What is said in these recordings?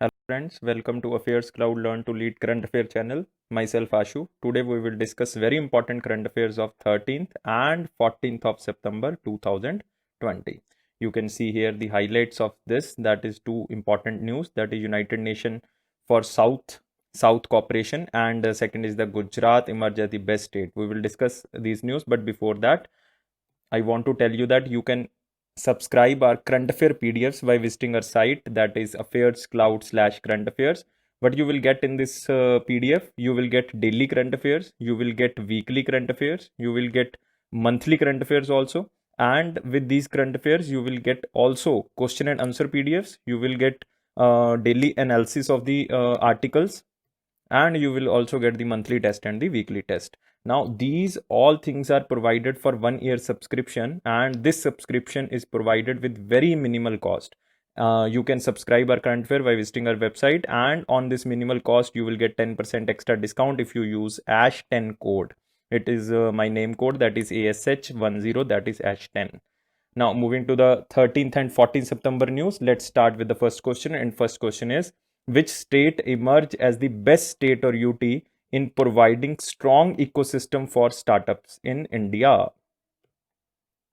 Hello friends, welcome to Affairs Cloud Learn to Lead Current Affair channel. Myself Ashu. Today we will discuss very important current affairs of 13th and 14th of September 2020. You can see here the highlights of this. That is two important news. That is United Nations for South Cooperation, and second is the Gujarat emerge as the best state. We will discuss these news, but before that, I want to tell you that you can subscribe our current affair PDFs by visiting our site, that is affairs cloud / current affairs. What you will get in this PDF, you will get daily current affairs, you will get weekly current affairs, you will get monthly current affairs also. And with these current affairs, you will get also question and answer PDFs, you will get daily analysis of the articles, and you will also get the monthly test and the weekly test. Now these all things are provided for 1 year subscription, and this subscription is provided with very minimal cost. You can subscribe our current affair by visiting our website, and on this minimal cost you will get 10% extra discount if you use ASH10 code. It is my name code, that is ASH10, that is ASH10. Now moving to the 13th and 14th September news, let's start with the first question. And first question is, which state emerged as the best state or UT in providing strong ecosystem for startups in India?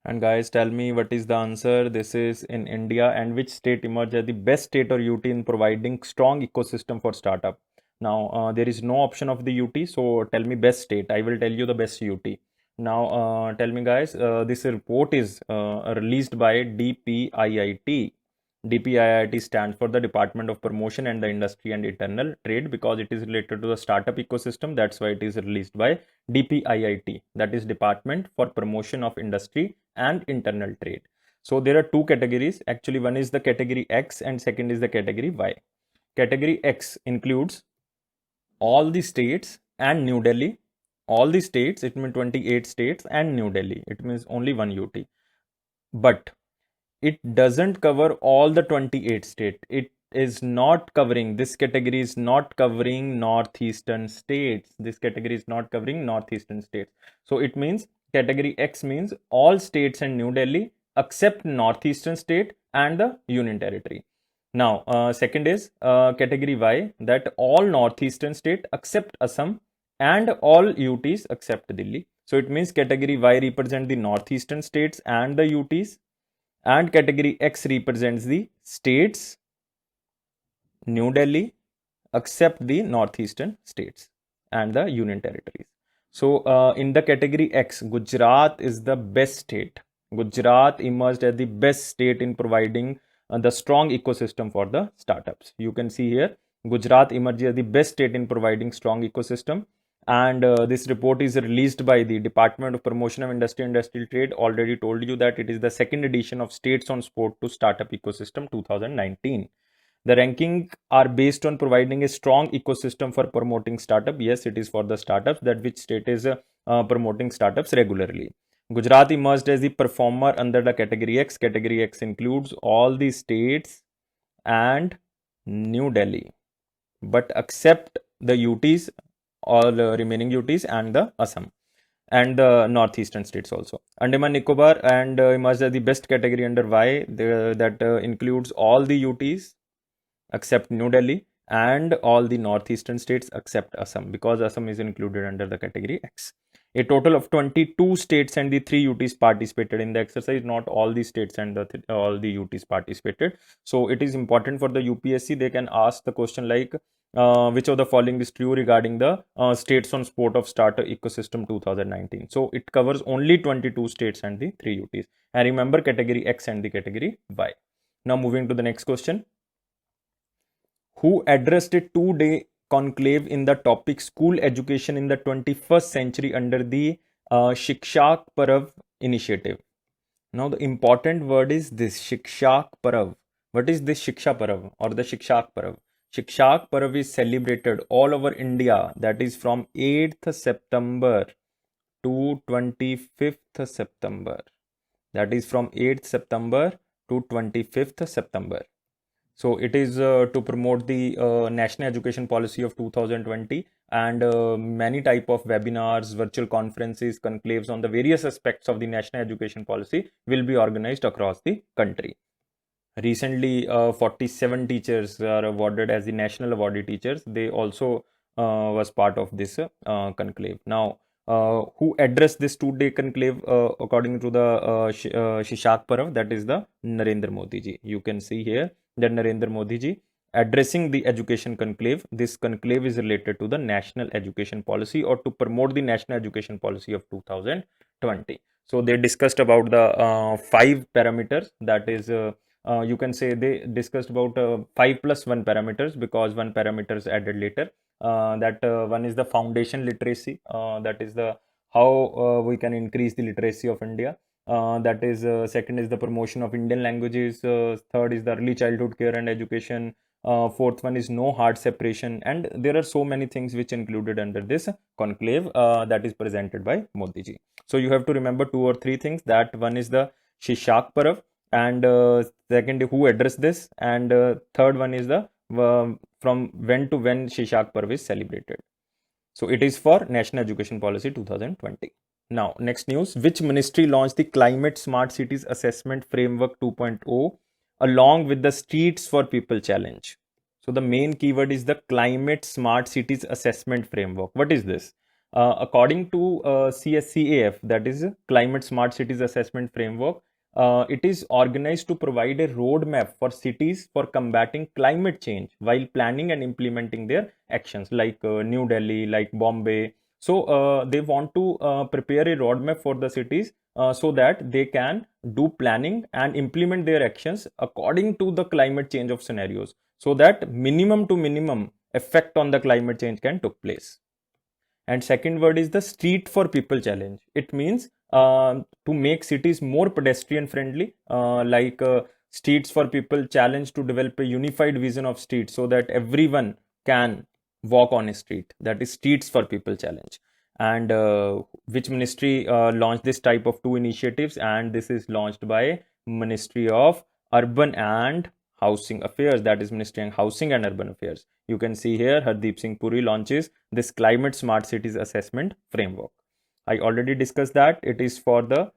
And guys, tell me what is the answer. This is in India, and which state emerged as the best state or UT in providing strong ecosystem for startup. Now there is no option of the UT, so tell me best state. I will tell you the best UT. Now tell me guys, this report is released by DPIIT. DPIIT stands for the Department of Promotion and the Industry and Internal Trade, because it is related to the startup ecosystem. That's why it is released by DPIIT, that is Department for Promotion of Industry and Internal Trade. So there are two categories. Actually, one is the category X and second is the category Y. Category X includes all the states and New Delhi. All the states, it means 28 states, and New Delhi, it means only one UT. But it doesn't cover all the 28 states. It is not covering, this category is not covering northeastern states. This category is not covering northeastern states. So it means category X means all states and New Delhi except northeastern state and the Union Territory. Now second is category Y, that all northeastern state except Assam and all UTs except Delhi. So it means category Y represent the northeastern states and the UTs, and category X represents the states, New Delhi, except the northeastern states and the Union Territories. So in the category X, Gujarat is the best state. Gujarat emerged as the best state in providing the strong ecosystem for the startups. You can see here, Gujarat emerged as the best state in providing strong ecosystem. And this report is released by the Department of Promotion of Industry and Industrial Trade. Already told you that it is the second edition of States on Sport to Startup Ecosystem 2019. The ranking are based on providing a strong ecosystem for promoting startup. Yes, it is for the startups, that which state is promoting startups regularly. Gujarat emerged as the performer under the category X. Category X includes all the states and New Delhi, but except the UTs, all remaining UTs and the Assam and the northeastern states also. Andaman Nicobar and emerged as the best category under Y, that includes all the UTs except New Delhi and all the northeastern states except Assam, because Assam is included under the category X. A total of 22 states and the 3 UTs participated in the exercise. Not all the states and all the UTs participated. So it is important for the UPSC. They can ask the question like, which of the following is true regarding the States on Sport of Startup Ecosystem 2019. So it covers only 22 states and the 3 UTs. And remember category X and the category Y. Now moving to the next question. Who addressed a 2-day conclave in the topic School Education in the 21st Century under the Shikshak Parav initiative? Now the important word is this, Shikshak Parav. What is this Shiksha Parav or the Shikshak Parav? Shikshak Parav is celebrated all over India, that is from 8th September to 25th September. That is from 8th September to 25th September. So it is to promote the National Education Policy of 2020, and many type of webinars, virtual conferences, conclaves on the various aspects of the National Education Policy will be organized across the country. Recently, 47 teachers are awarded as the national awardee teachers. They also was part of this conclave. Now, who addressed this two-day conclave according to the Shishak Parv? That is the Narendra Modi ji. You can see here that Narendra Modi ji addressing the education conclave. This conclave is related to the national education policy or to promote the national education policy of 2020. So they discussed about the 5 parameters, that is you can say they discussed about 5+1 parameters, because one parameter is added later. That one is the foundation literacy, that is the how we can increase the literacy of India. That is second is the promotion of Indian languages. Third is the early childhood care and education. Fourth one is no hard separation, and there are so many things which included under this conclave that is presented by Modi ji. So you have to remember 2 or 3 things. That one is the Shishak Parv, and second who addressed this, and third one is the from when to when Shishak Parv is celebrated. So it is for National Education Policy 2020. Now, next news. Which ministry launched the Climate Smart Cities Assessment Framework 2.0 along with the Streets for People Challenge? So the main keyword is the Climate Smart Cities Assessment Framework. What is this? According to CSCAF, that is Climate Smart Cities Assessment Framework, it is organized to provide a roadmap for cities for combating climate change while planning and implementing their actions, like New Delhi, like Bombay. So they want to prepare a roadmap for the cities so that they can do planning and implement their actions according to the climate change of scenarios, so that minimum to minimum effect on the climate change can took place. And second word is the Street for People Challenge. It means to make cities more pedestrian friendly, like Streets for People Challenge to develop a unified vision of streets so that everyone can walk on a street. That is Streets for People Challenge. And which ministry launched this type of 2 initiatives? And this is launched by Ministry of Urban and Housing Affairs, that is Ministry of Housing and Urban Affairs. You can see here Hardeep Singh Puri launches this Climate Smart Cities Assessment Framework. I already discussed that it is for the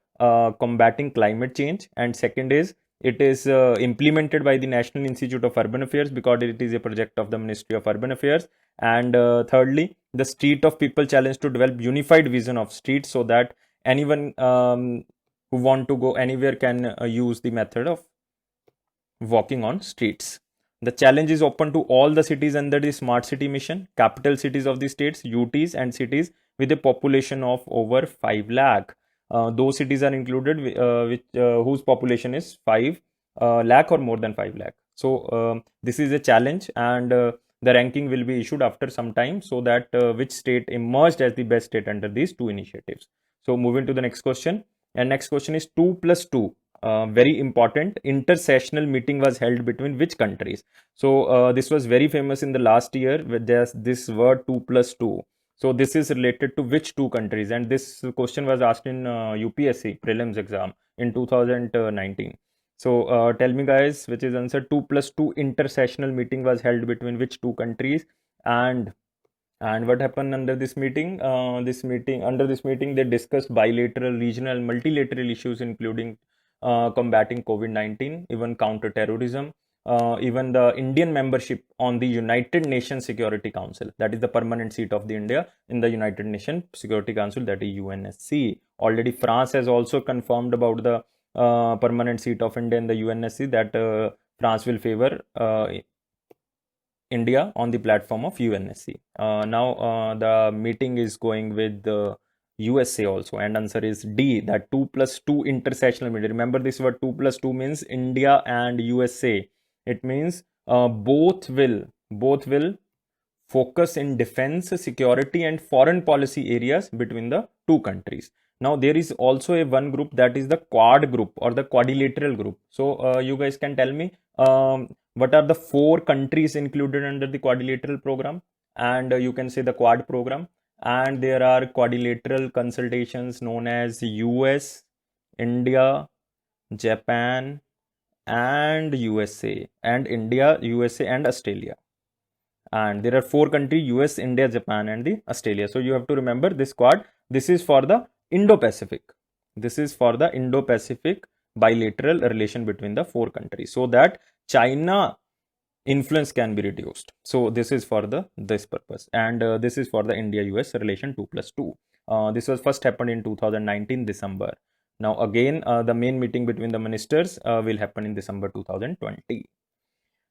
combating climate change, and second is it is implemented by the National Institute of Urban Affairs because it is a project of the Ministry of Urban Affairs. And thirdly, the Street of People Challenge to develop unified vision of streets so that anyone who want to go anywhere can use the method of walking on streets. The challenge is open to all the cities under the Smart City Mission, capital cities of the states, UTs, and cities with a population of over 5 lakh. Those cities are included whose population is 5 lakh or more than 5 lakh. So this is a challenge, and the ranking will be issued after some time, so that which state emerged as the best state under these 2 initiatives. So moving to the next question, and next question is 2+2. Very important, intersessional meeting was held between which countries? So this was very famous in the last year with this word 2+2. So this is related to which 2 countries? And this question was asked in UPSC prelims exam in 2019. So tell me guys, which is answer? 2+2 intersessional meeting was held between which 2 countries? And what happened under this meeting? Under this meeting, they discussed bilateral, regional, multilateral issues, including combating COVID-19, even counter-terrorism, even the Indian membership on the United Nations Security Council. That is the permanent seat of the India in the United Nations Security Council, that is UNSC. Already France has also confirmed about the permanent seat of India in the UNSC, that France will favor India on the platform of UNSC. Now the meeting is going with the USA also, and answer is D, that 2+2 intersessional meeting. Remember this word 2+2 means India and USA. It means both will focus in defense, security, and foreign policy areas between the 2 countries. Now there is also a one group, that is the Quad group or the Quadrilateral group. So you guys can tell me what are the 4 countries included under the Quadrilateral program, and you can say the Quad program. And there are quadrilateral consultations known as US, India, Japan, and USA, and India, USA, and Australia. And there are 4 countries: US, India, Japan, and the Australia. So you have to remember this Quad. This is for the Indo-Pacific. This is for the Indo-Pacific bilateral relation between the four countries, so that China influence can be reduced. So this is for this purpose, and this is for the India-US relation 2+2. This was first happened in 2019 December. Now again, the main meeting between the ministers will happen in December 2020.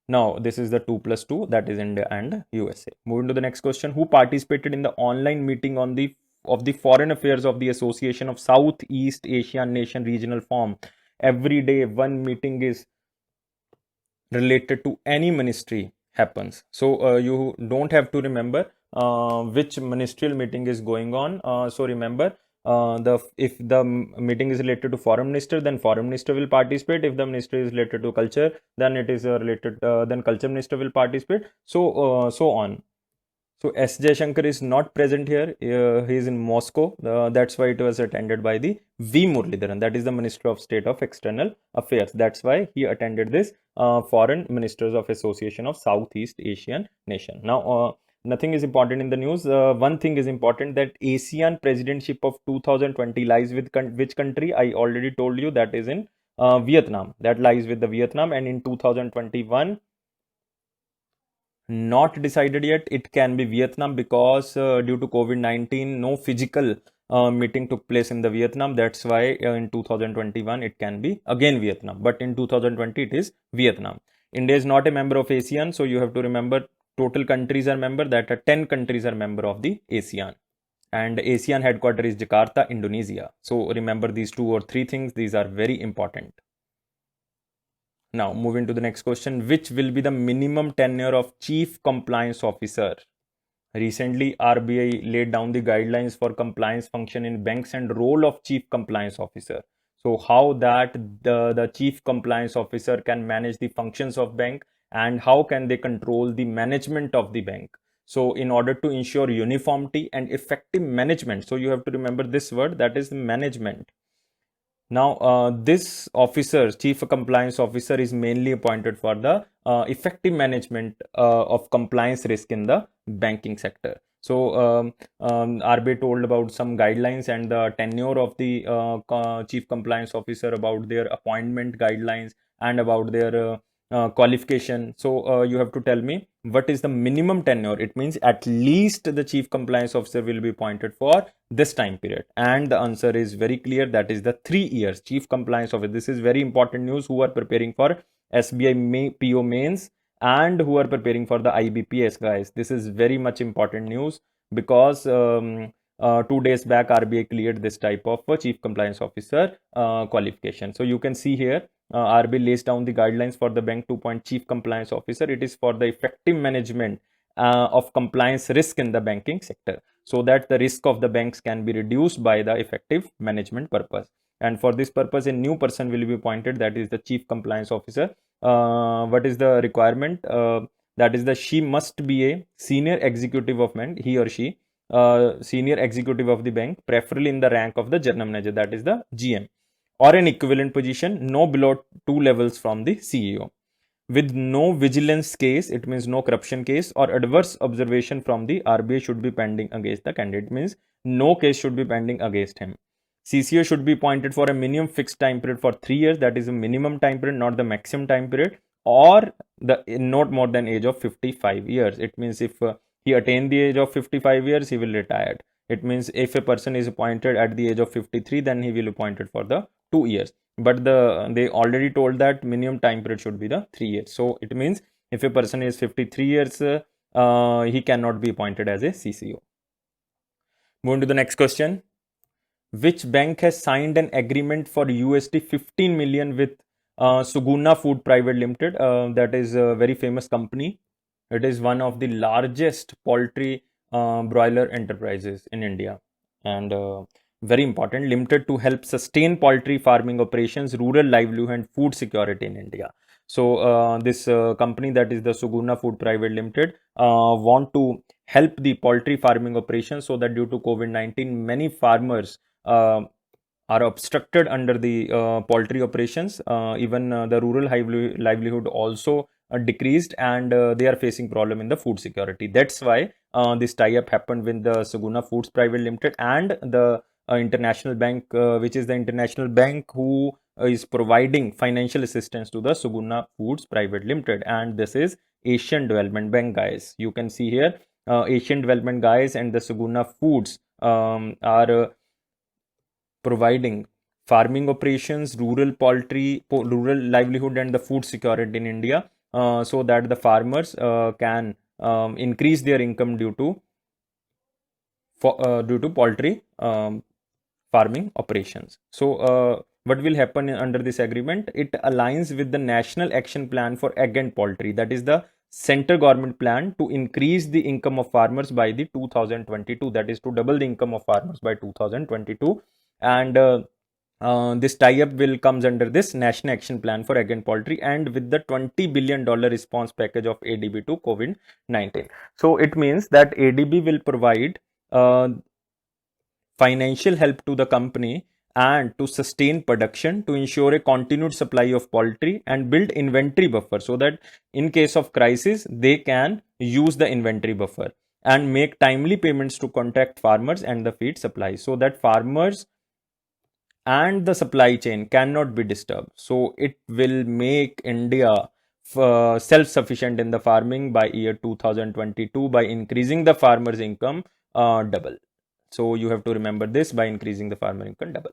Now this is the 2+2, that is India and USA. Moving to the next question: who participated in the online meeting on the foreign affairs of the Association of Southeast Asian Nation Regional Forum? Every day one meeting is related to any ministry happens. So you don't have to remember which ministerial meeting is going on. So remember, if the meeting is related to foreign minister, then foreign minister will participate. If the ministry is related to culture, then it is related, then culture minister will participate. So on. So S. Jaishankar is not present here. He is in Moscow. That's why it was attended by the V. Muralidharan. That is the Minister of State of External Affairs. That's why he attended this Foreign Ministers of Association of Southeast Asian Nation. Now, nothing is important in the news. One thing is important, that ASEAN Presidency of 2020 lies with which country? I already told you that is in Vietnam. That lies with the Vietnam, and in 2021. Not decided yet. It can be Vietnam because due to COVID-19, no physical meeting took place in the Vietnam. That's why in 2021 it can be again Vietnam. But in 2020 it is Vietnam. India is not a member of ASEAN, so you have to remember total countries are member. That are 10 countries are member of the ASEAN. And ASEAN headquarter is Jakarta, Indonesia. So remember these 2 or 3 things. These are very important. Now, moving to the next question: which will be the minimum tenure of Chief Compliance Officer? Recently, RBI laid down the guidelines for compliance function in banks and role of Chief Compliance Officer. So, how that the Chief Compliance Officer can manage the functions of bank, and how can they control the management of the bank? So, in order to ensure uniformity and effective management, so you have to remember this word, that is management. Now, this officer, Chief Compliance Officer, is mainly appointed for the effective management of compliance risk in the banking sector. So, RBI told about some guidelines and the tenure of the Chief Compliance Officer, about their appointment guidelines and about their qualification. So, you have to tell me what is the minimum tenure. It means at least the Chief Compliance Officer will be appointed for this time period, and the answer is very clear, that is the 3 years. Chief Compliance Officer, this is very important news who are preparing for SBI PO mains and who are preparing for the IBPS, guys. This is very much important news because 2 days back RBI cleared this type of Chief Compliance Officer qualification. So you can see here RBI lays down the guidelines for the bank 2 Chief Compliance Officer. It is for the effective management of compliance risk in the banking sector, so that the risk of the banks can be reduced by the effective management purpose. And for this purpose, a new person will be appointed, that is the Chief Compliance Officer. What is the requirement? That is she must be a senior executive of bank, he or she, senior executive of the bank, preferably in the rank of the general manager, that is the GM, or an equivalent position, no below 2 levels from the CEO, with no vigilance case. It means no corruption case or adverse observation from the RBI should be pending against the candidate. Means no case should be pending against him. CCO should be appointed for a minimum fixed time period for 3 years. That is a minimum time period, not the maximum time period, or the not more than age of 55 years. It means if he attained the age of 55 years, he will retire. It means if a person is appointed at the age of 53, then he will be appointed for the 2 years. But they already told that minimum time period should be the 3 years. So it means if a person is 53 years, he cannot be appointed as a CCO. Moving to the next question: which bank has signed an agreement for USD 15 million with Suguna Food Private Limited? That is a very famous company. It is one of the largest poultry broiler enterprises in India, and very important, limited to help sustain poultry farming operations, rural livelihood and food security in India. So this company, that is the Suguna Food Private Limited, want to help the poultry farming operations, so that due to COVID-19 many farmers are obstructed under the poultry operations. Even the rural livelihood also decreased, and they are facing problem in the food security. That's why this tie-up happened with the Suguna Foods Private Limited and the international bank, which is the international bank who is providing financial assistance to the Suguna Foods Private Limited, and this is Asian Development Bank, guys. You can see here Asian Development guys and the Suguna Foods are providing farming operations, rural poultry, rural livelihood, and the food security in India, so that the farmers can increase their income due to poultry farming operations. So what will happen under this agreement? It aligns with the National Action Plan for Egg and Poultry, that is the center government plan to increase the income of farmers by the 2022, that is to double the income of farmers by 2022. And this tie-up will comes under this National Action Plan for Egg and Poultry, and with the $20 billion response package of ADB to COVID-19. So it means that ADB will provide financial help to the company and to sustain production, to ensure a continued supply of poultry and build inventory buffer, so that in case of crisis they can use the inventory buffer and make timely payments to contract farmers and the feed supply, so that farmers and the supply chain cannot be disturbed. So it will make India self-sufficient in the farming by year 2022 by increasing the farmers' income double. So you have to remember this, by increasing the farmer income double.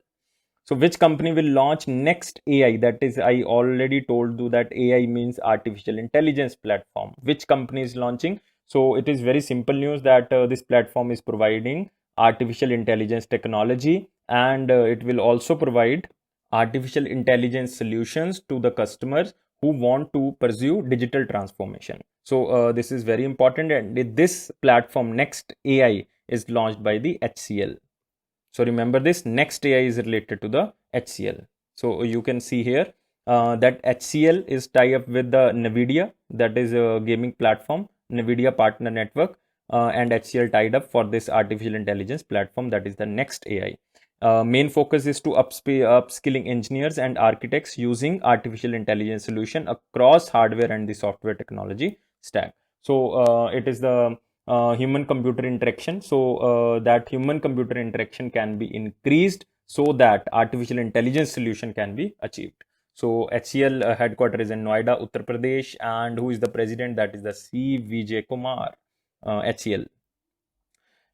So which company will launch next AI? That is, I already told you that AI means artificial intelligence platform. Which company is launching? So it is very simple news that this platform is providing artificial intelligence technology, and it will also provide artificial intelligence solutions to the customers who want to pursue digital transformation. So this is very important, and this platform Next AI is launched by the HCL. So remember this, Next AI is related to the HCL. So you can see here that HCL is tie up with the NVIDIA, that is a gaming platform, NVIDIA Partner Network, and HCL tied up for this artificial intelligence platform, that is the Next AI. Main focus is to upskilling engineers and architects using artificial intelligence solution across hardware and the software technology stack. So it is the human computer interaction, so that human computer interaction can be increased so that artificial intelligence solution can be achieved. So HCL headquarters is in Noida, Uttar Pradesh, and who is the president? That is the C. Vijay Kumar, HCL.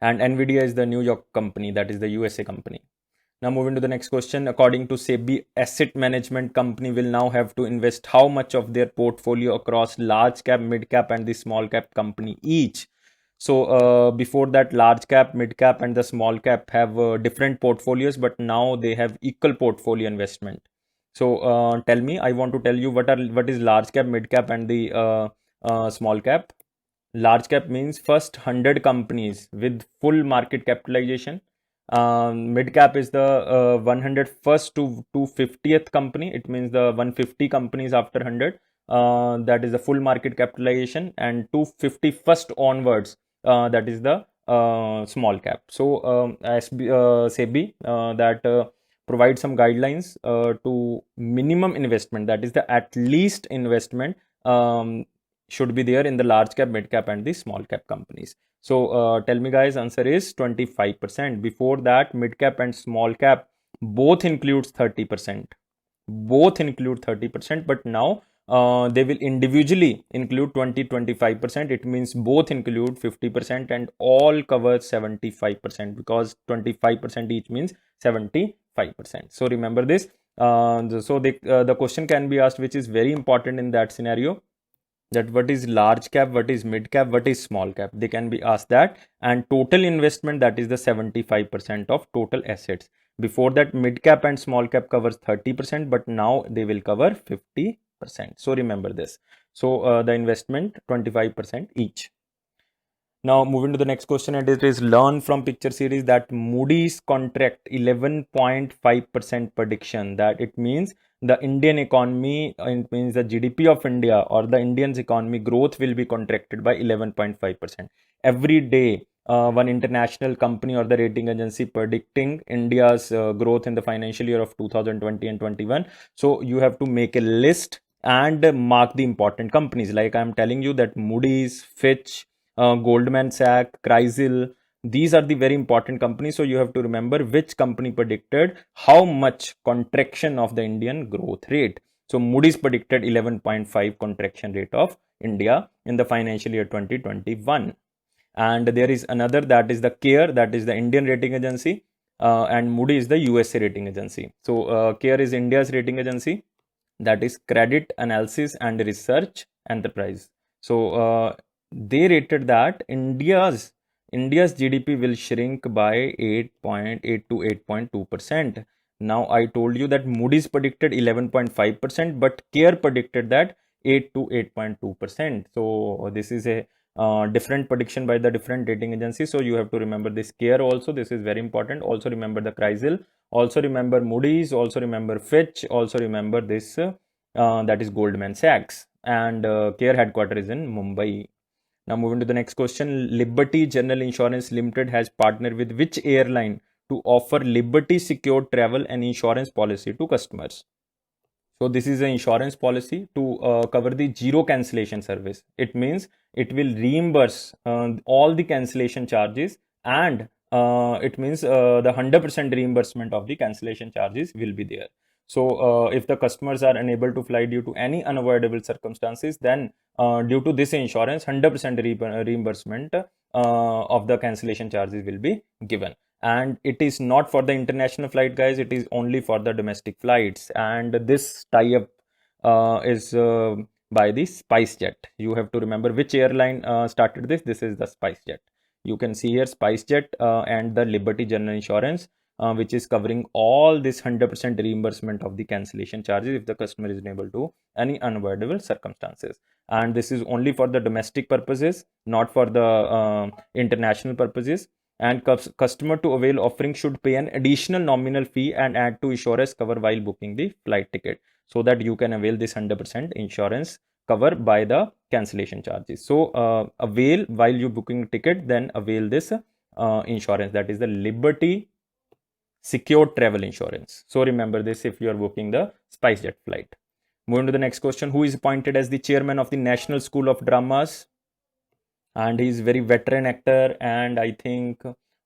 And NVIDIA is the New York company, that is the USA company. Now moving to the next question, according to SEBI, asset management company will now have to invest how much of their portfolio across large cap, mid cap, and the small cap company each? So before that, large cap, mid cap, and the small cap have different portfolios, but now they have equal portfolio investment. So tell me, I want to tell you what is large cap, mid cap, and the small cap. Large cap means first 100 companies with full market capitalization. Mid cap is the 101st to 250th company. It means the 150 companies after 100. That is the full market capitalization, and 251st onwards, that is the small cap. So SEBI that provide some guidelines to minimum investment, that is the at least investment should be there in the large cap, mid cap, and the small cap companies. So tell me guys, answer is 25%. Before that, mid cap and small cap both includes 30%. Both include 30%, but now they will individually include 20-25%. It means both include 50% and all cover 75%, because 25% each means 75%. So remember this. So the question can be asked, which is very important in that scenario, that what is large cap, what is mid cap, what is small cap. They can be asked that. And total investment, that is the 75% of total assets. Before that, mid cap and small cap covers 30%, but now they will cover 50%. So remember this. So the investment 25% each. Now moving to the next question, and it is learn from picture series that Moody's contract 11.5% prediction, that it means the Indian economy, it means the GDP of India or the Indian's economy growth will be contracted by 11.5%. Every day, one international company or the rating agency predicting India's growth in the financial year of 2020 and 21. So you have to make a list and mark the important companies. Like I'm telling you that Moody's, Fitch, Goldman Sachs, Chrysler, These are the very important companies. So you have to remember which company predicted how much contraction of the Indian growth rate. So Moody's predicted 11.5 contraction rate of India in the financial year 2021. And there is another, that is the CARE, that is the Indian rating agency, and Moody is the USA rating agency. So CARE is India's rating agency, that is Credit Analysis and Research Enterprise. So they rated that India's GDP will shrink by 8.8 to 8.2%. Now I told you that Moody's predicted 11.5%, but CARE predicted that 8 to 8.2%. So this is a different prediction by the different rating agencies. So you have to remember this CARE also. This is very important. Also remember the CRISIL. Also remember Moody's. Also remember Fitch. Also remember this that is Goldman Sachs. And CARE headquarters is in Mumbai. Now moving to the next question. Liberty General Insurance Limited has partnered with which airline to offer Liberty secured travel and insurance policy to customers? So this is an insurance policy to cover the zero cancellation service. It means it will reimburse all the cancellation charges, and it means the 100% reimbursement of the cancellation charges will be there. So if the customers are unable to fly due to any unavoidable circumstances, then due to this insurance, 100% reimbursement of the cancellation charges will be given. And it is not for the international flight, guys. It is only for the domestic flights. And this tie-up is by the SpiceJet. You have to remember which airline started this. This is the SpiceJet. You can see here SpiceJet and the Liberty General Insurance, which is covering all this 100% reimbursement of the cancellation charges if the customer is unable to any unavoidable circumstances. And this is only for the domestic purposes, not for the international purposes. And customer to avail offering should pay an additional nominal fee and add to insurance cover while booking the flight ticket, so that you can avail this 100% insurance cover by the cancellation charges. So avail while you booking ticket, then avail this insurance, that is the Liberty secured travel insurance. So remember this if you are booking the SpiceJet flight. Moving to the next question. Who is appointed as the chairman of the National School of Dramas? And he's very veteran actor, and I think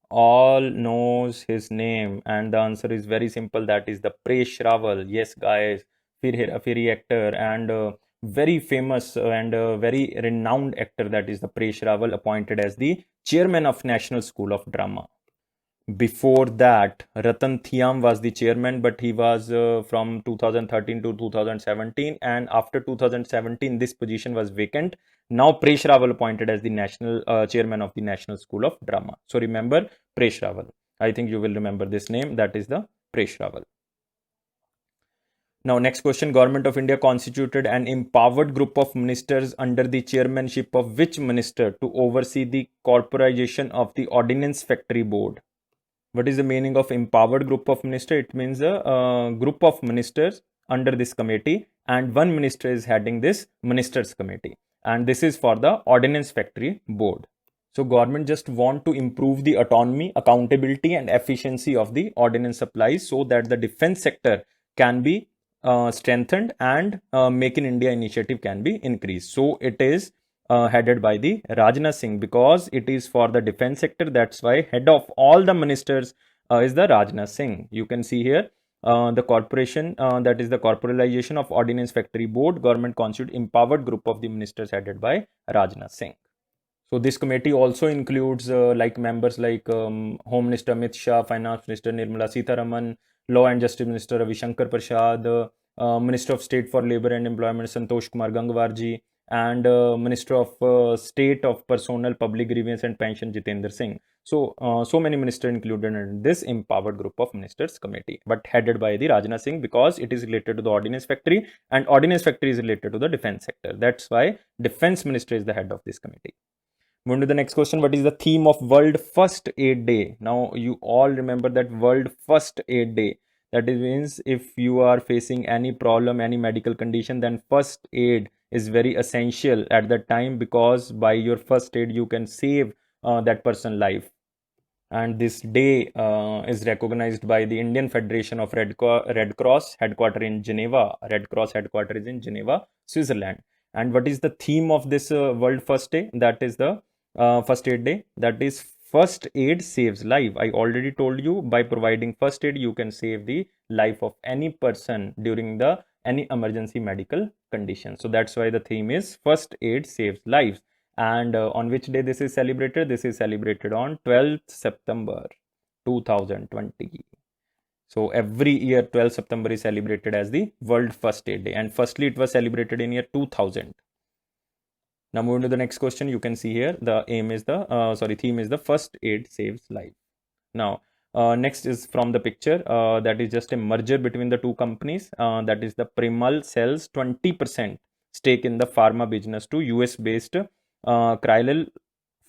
all knows his name, and the answer is very simple, that is the Presh Rawal. Yes guys, Fairy actor and very famous and very renowned actor, that is the Presh Rawal, appointed as the chairman of National School of Drama. Before that, Ratan Thiam was the chairman, but he was from 2013 to 2017, and after 2017 this position was vacant. Now Presh Rawal appointed as the national chairman of the National School of Drama. So remember Presh Rawal. I think you will remember this name, that is the Presh Rawal. Now next question. Government of India constituted an empowered group of ministers under the chairmanship of which minister to oversee the corporatization of the Ordnance Factory Board? What is the meaning of empowered group of ministers? It means a group of ministers under this committee, and one minister is heading this ministers committee, and this is for the Ordnance Factory Board. So government just want to improve the autonomy, accountability and efficiency of the ordnance supplies, so that the defense sector can be strengthened and Make in India initiative can be increased. So it is headed by the Rajnath Singh, because it is for the defense sector. That's why head of all the ministers is the Rajnath Singh. You can see here the corporation, that is the corporatization of Ordnance Factory Board. Government constitute empowered group of the ministers headed by Rajnath Singh. So this committee also includes like members like Home Minister Amit Shah, Finance Minister Nirmala Sitharaman, Law and Justice Minister Ravi Shankar Prasad, Minister of State for Labour and Employment Santosh Kumar Gangwarji, and Minister of State of Personnel, Public Grievance and Pension Jitendra Singh. So so many ministers included in this empowered group of ministers committee, but headed by the Rajnath Singh, because it is related to the ordnance factory, and ordnance factory is related to the defense sector. That's why defense minister is the head of this committee. Moving to the next question. What is the theme of World First Aid Day? Now you all remember that World First Aid Day. That means if you are facing any problem, any medical condition, then first aid is very essential at that time, because by your first aid you can save that person's life. And this day is recognized by the Indian Federation of Red Cross, headquartered in Geneva. Red Cross headquarters is in Geneva, Switzerland. And what is the theme of this World First Day? That is the First Aid Day. That is first aid saves life. I already told you, by providing first aid you can save the life of any person during the any emergency medical condition. So that's why the theme is first aid saves lives. And on which day this is celebrated? This is celebrated on 12th September 2020. So every year 12th September is celebrated as the World First Aid Day, and firstly it was celebrated in year 2000. Now moving to the next question, you can see here the theme is the first aid saves life. Now next is from the picture, that is just a merger between the two companies, that is the Piramal sells 20% stake in the pharma business to US based Krylel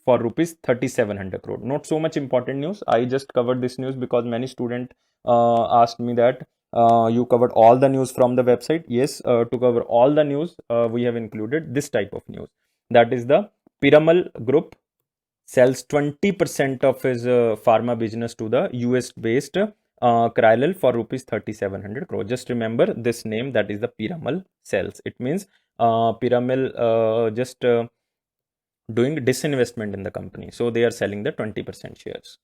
for rupees 3700 crore. Not so much important news. I just covered this news because many students asked me that you covered all the news from the website. Yes, to cover all the news, we have included this type of news. That is the Piramal Group sells 20% of his pharma business to the US based Krylel for rupees 3700 crore. Just remember this name, that is the Piramal sells. It means Piramal just doing disinvestment in the company. So they are selling the 20% shares.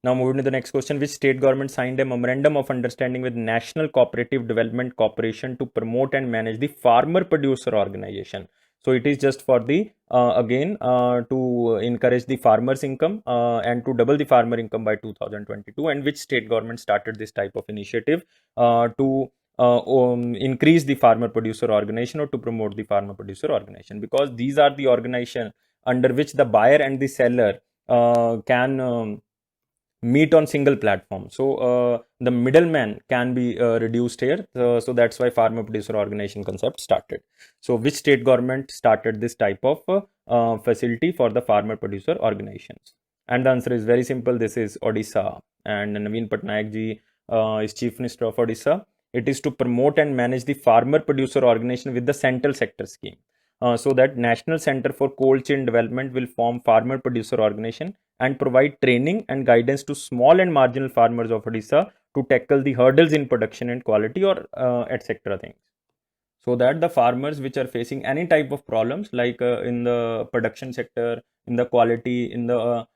Now moving to the next question, which state government signed a memorandum of understanding with National Cooperative Development Corporation to promote and manage the farmer producer organization? So it is just for the again to encourage the farmers income and to double the farmer income by 2022. And which state government started this type of initiative to increase the farmer producer organization or to promote the farmer producer organization? Because these are the organization under which the buyer and the seller can meet on single platform. So the middleman can be reduced here. So that's why farmer producer organization concept started. So which state government started this type of facility for the farmer producer organizations? And the answer is very simple. This is Odisha, and Naveen Patnaik ji is Chief Minister of Odisha. It is to promote and manage the farmer producer organization with the central sector scheme. So that National Center for Cold Chain Development will form farmer producer organization and provide training and guidance to small and marginal farmers of Odisha to tackle the hurdles in production and quality or etc. things. So that the farmers which are facing any type of problems like in the production sector, in the quality, in the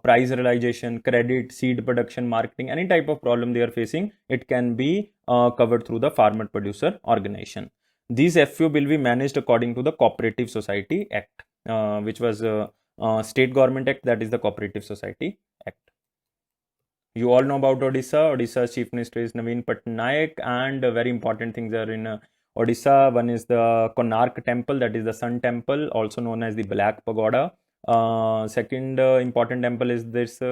price realization, credit, seed production, marketing, any type of problem they are facing, it can be covered through the farmer producer organization. These FPO will be managed according to the Cooperative Society Act, which was state government act, that is the Cooperative Society Act. You all know about Odisha. Odisha's chief minister is Naveen Patnaik, and very important things are in Odisha. One is the Konark temple, that is the Sun temple, also known as the Black Pagoda. Second important temple is this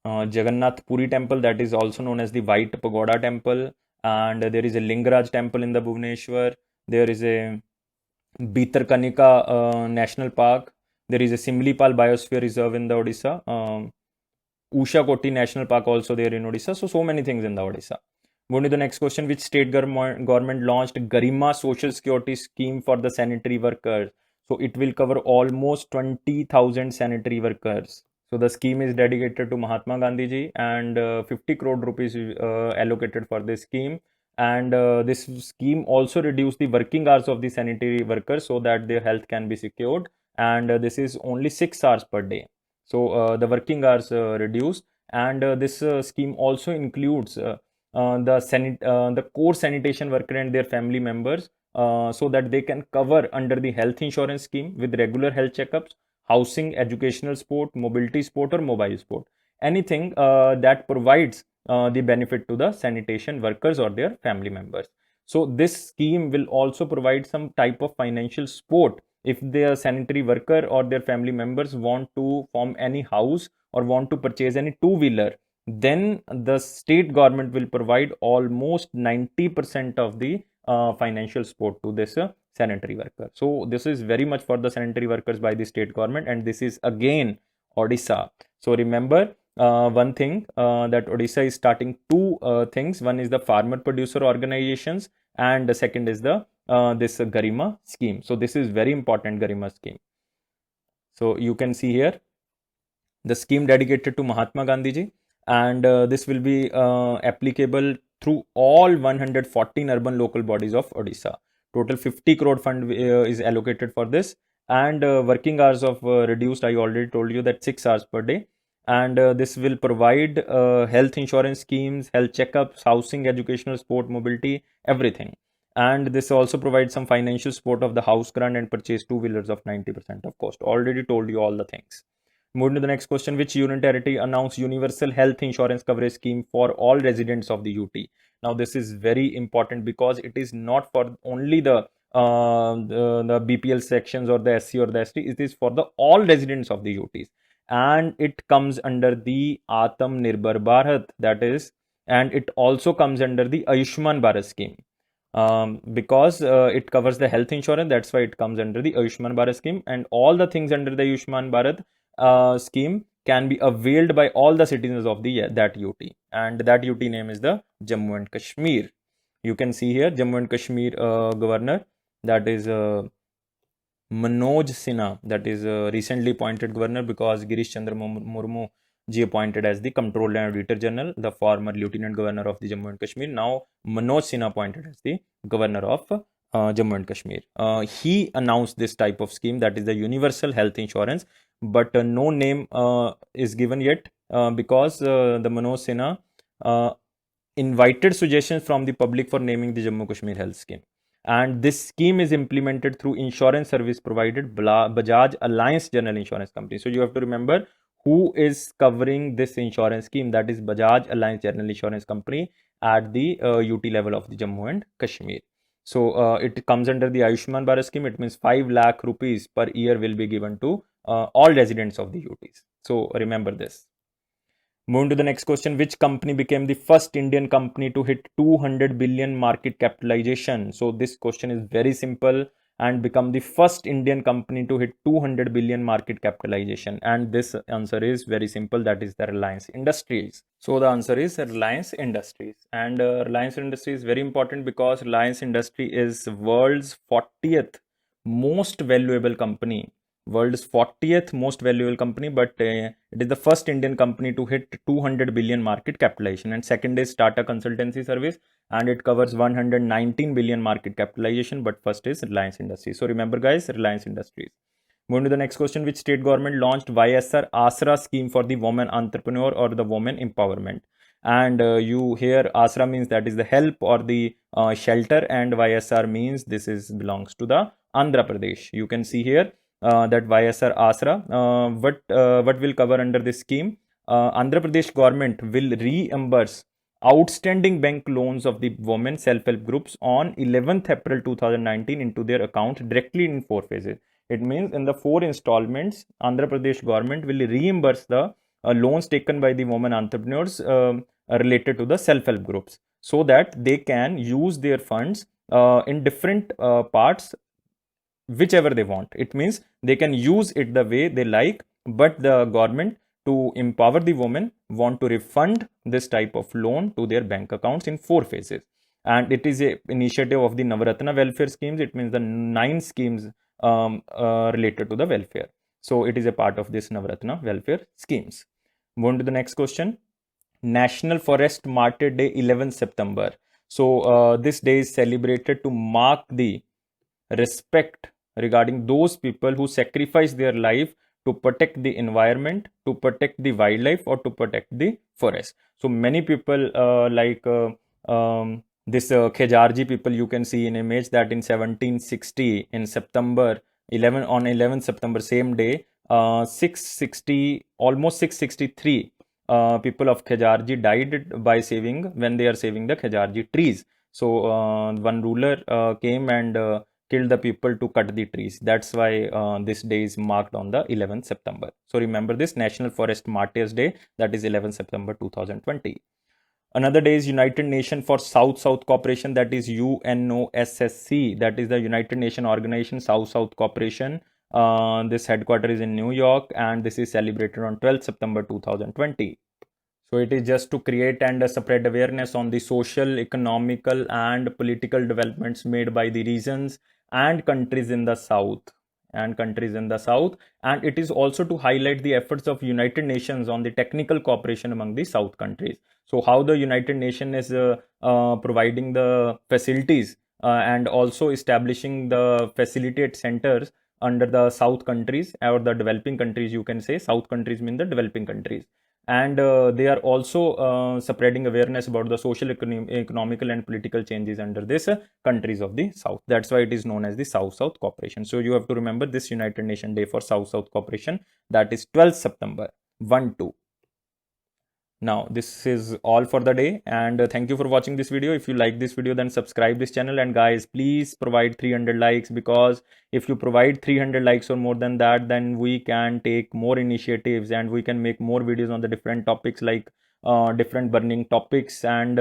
Jagannath Puri temple, that is also known as the White Pagoda temple. And there is a Lingaraj temple in the Bhubaneswar. There is a Bhitarkanika National Park. There is a Simlipal Biosphere Reserve in the Odisha. Usha Koti National Park also there in Odisha. So many things in the Odisha. Going to the next question, which state government launched Garima Social Security Scheme for the sanitary workers? So it will cover almost 20,000 sanitary workers. So the scheme is dedicated to Mahatma Gandhi ji, and 50 crore rupees allocated for this scheme. And this scheme also reduced the working hours of the sanitary workers so that their health can be secured. And this is only 6 hours per day. So the working hours reduced. And this scheme also includes the core sanitation worker and their family members, so that they can cover under the health insurance scheme with regular health checkups, housing, educational support, mobility support, or mobile support. Anything that provides the benefit to the sanitation workers or their family members. So this scheme will also provide some type of financial support if their sanitary worker or their family members want to form any house or want to purchase any two-wheeler. Then the state government will provide almost 90% of the financial support to this sanitary worker. So this is very much for the sanitary workers by the state government, and this is again Odisha. So remember one thing, that Odisha is starting two things. One is the farmer producer organizations, and the second is the this Garima scheme. So this is very important, Garima scheme. So you can see here the scheme dedicated to Mahatma Gandhi ji, and this will be applicable through all 114 urban local bodies of Odisha. Total 50 crore fund is allocated for this, and working hours of reduced. I already told you that 6 hours per day, and this will provide health insurance schemes, health checkups, housing, educational, sport, mobility, everything. And this also provides some financial support of the house grant and purchase two-wheelers of 90% of cost. Already told you all the things. Moving to the next question, which union territory announced universal health insurance coverage scheme for all residents of the UT? Now, this is very important because it is not for only the BPL sections or the SC or the ST. It is for the all residents of the UTs, and it comes under the Atam Nirbhar Bharat, that is, and it also comes under the Ayushman Bharat scheme. Because it covers the health insurance, that's why it comes under the Ayushman Bharat scheme, and all the things under the Ayushman Bharat scheme can be availed by all the citizens of that UT, and that UT name is the Jammu and Kashmir. You can see here Jammu and Kashmir governor, that is Manoj Sinha, that is recently appointed governor, because Girish Chandra Murmu ji appointed as the Comptroller and Auditor General, the former Lieutenant Governor of the Jammu and Kashmir. Now Manoj Sinha appointed as the Governor of Jammu and Kashmir. He announced this type of scheme, that is the universal health insurance, but no name is given yet, because the Manoj Sinha invited suggestions from the public for naming the Jammu Kashmir health scheme. And this scheme is implemented through insurance service provided Bajaj Allianz General Insurance Company. So you have to remember who is covering this insurance scheme, that is Bajaj Allianz General Insurance Company at the UT level of the Jammu and Kashmir. So it comes under the Ayushman Bharat scheme. It means 5 lakh rupees per year will be given to all residents of the UTs. So remember this. Moving to the next question, which company became the first Indian company to hit 200 billion market capitalization? So this question is very simple, and become the first Indian company to hit 200 billion market capitalization. And this answer is very simple, that is the Reliance Industries. So the answer is Reliance Industries. And Reliance Industries is very important because Reliance Industry is world's 40th most valuable company. World's 40th most valuable company, but it is the first Indian company to hit 200 billion market capitalization. And second is Tata Consultancy Service, and it covers 119 billion market capitalization, but first is Reliance Industries. So remember guys, Reliance Industries. Moving to the next question, which state government launched YSR Asra scheme for the woman entrepreneur or the woman empowerment? And you hear Asra means that is the help or the shelter, and YSR means this is belongs to the Andhra Pradesh. You can see here that YSR Asra. What will cover under this scheme? Andhra Pradesh government will reimburse outstanding bank loans of the women self-help groups on 11th April 2019 into their account directly in 4 phases. It means in the 4 installments, Andhra Pradesh government will reimburse the loans taken by the women entrepreneurs related to the self-help groups, so that they can use their funds in different parts, whichever they want. It means they can use it the way they like, but the government, to empower the women, want to refund this type of loan to their bank accounts in 4 phases. And it is a initiative of the Navratna welfare schemes. It means the 9 schemes related to the welfare. So it is a part of this Navratna welfare schemes. Moving to the next question. National Forest Martyr Day, 11th September. So this day is celebrated to mark the respect regarding those people who sacrifice their life to protect the environment, to protect the wildlife, or to protect the forest. So many people this Khejarji people, you can see in image that in 1760 in September 11th September, same day, 660, almost 663 people of Khejarji died by when they are saving the Khejarji trees. So one ruler came and killed the people to cut the trees. That's why this day is marked on the 11th September. So remember this, National Forest Martyrs Day, that is 11th September 2020. Another day is United Nations for South-South Cooperation, that is UNOSSC, that is the United Nations Organization South-South Cooperation. This headquarters is in New York, and this is celebrated on 12th September 2020. So it is just to create and spread awareness on the social, economical, and political developments made by the regions and countries in the South. And it is also to highlight the efforts of United Nations on the technical cooperation among the South countries. So how the United Nations is providing the facilities and also establishing the facilitate centers under the south countries or the developing countries. You can say south countries mean the developing countries, and they are also spreading awareness about the social, economical and political changes under this countries of the south. That's why it is known as the South-South Cooperation. So you have to remember this United Nations Day for South-South Cooperation, that is 12th September 1-2. Now this is all for the day, and thank you for watching this video. If you like this video, then subscribe this channel, and guys, please provide 300 likes, because if you provide 300 likes or more than that, then we can take more initiatives and we can make more videos on the different topics, like different burning topics, and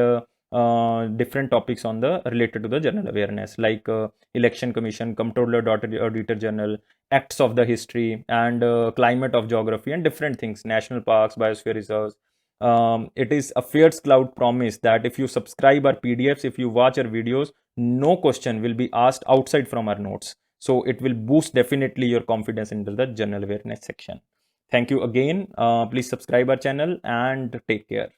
different topics on the related to the general awareness, like election commission, comptroller, auditor general, acts of the history, and climate of geography, and different things, national parks, biosphere reserves. It is Affairs Cloud promise that if you subscribe our PDFs, if you watch our videos, no question will be asked outside from our notes. So it will boost definitely your confidence into the general awareness section. Thank you again. Please subscribe our channel and take care.